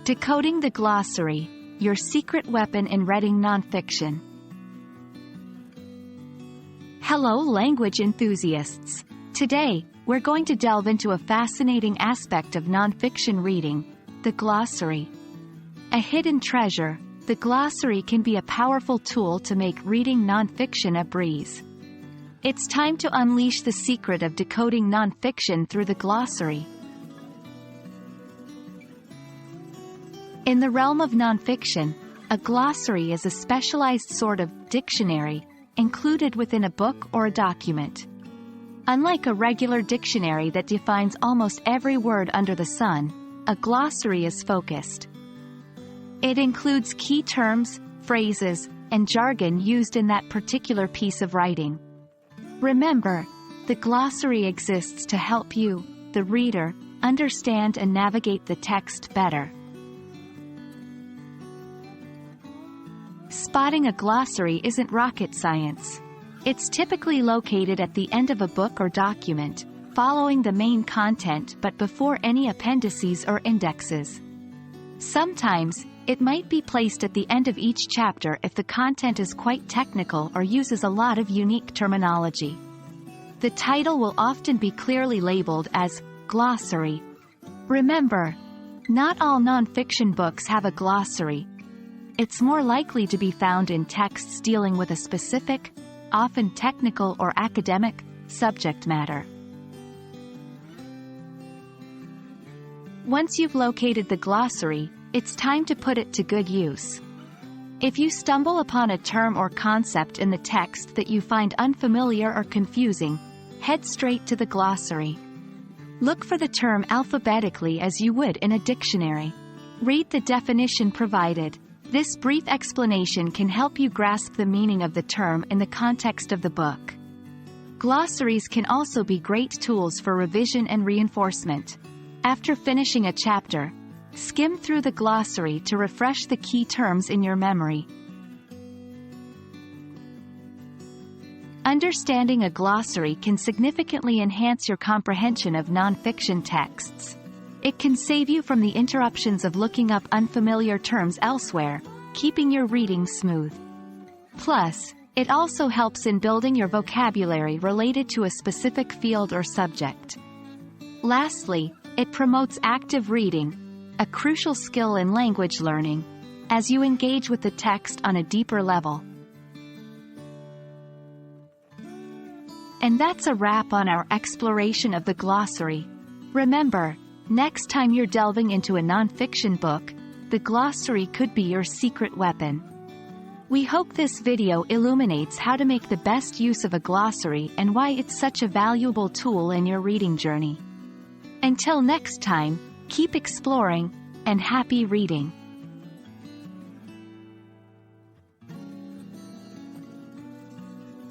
Decoding the Glossary, your secret weapon in reading nonfiction. Hello, language enthusiasts. Today, we're going to delve into a fascinating aspect of nonfiction reading, the glossary. A hidden treasure, the glossary can be a powerful tool to make reading nonfiction a breeze. It's time to unleash the secret of decoding nonfiction through the glossary. In the realm of nonfiction, a glossary is a specialized sort of dictionary included within a book or a document. Unlike a regular dictionary that defines almost every word under the sun, a glossary is focused. It includes key terms, phrases, and jargon used in that particular piece of writing. Remember, the glossary exists to help you, the reader, understand and navigate the text better. Spotting a glossary isn't rocket science. It's typically located at the end of a book or document, following the main content but before any appendices or indexes. Sometimes, it might be placed at the end of each chapter if the content is quite technical or uses a lot of unique terminology. The title will often be clearly labeled as glossary. Remember, not all nonfiction books have a glossary. It's more likely to be found in texts dealing with a specific, often technical or academic, subject matter. Once you've located the glossary, it's time to put it to good use. If you stumble upon a term or concept in the text that you find unfamiliar or confusing, head straight to the glossary. Look for the term alphabetically as you would in a dictionary. Read the definition provided. This brief explanation can help you grasp the meaning of the term in the context of the book. Glossaries can also be great tools for revision and reinforcement. After finishing a chapter, skim through the glossary to refresh the key terms in your memory. Understanding a glossary can significantly enhance your comprehension of nonfiction texts. It can save you from the interruptions of looking up unfamiliar terms elsewhere, keeping your reading smooth. Plus, it also helps in building your vocabulary related to a specific field or subject. Lastly, it promotes active reading, a crucial skill in language learning, as you engage with the text on a deeper level. And that's a wrap on our exploration of the glossary. Remember, next time you're delving into a nonfiction book, the glossary could be your secret weapon. We hope this video illuminates how to make the best use of a glossary and why it's such a valuable tool in your reading journey. Until next time, keep exploring, and happy reading.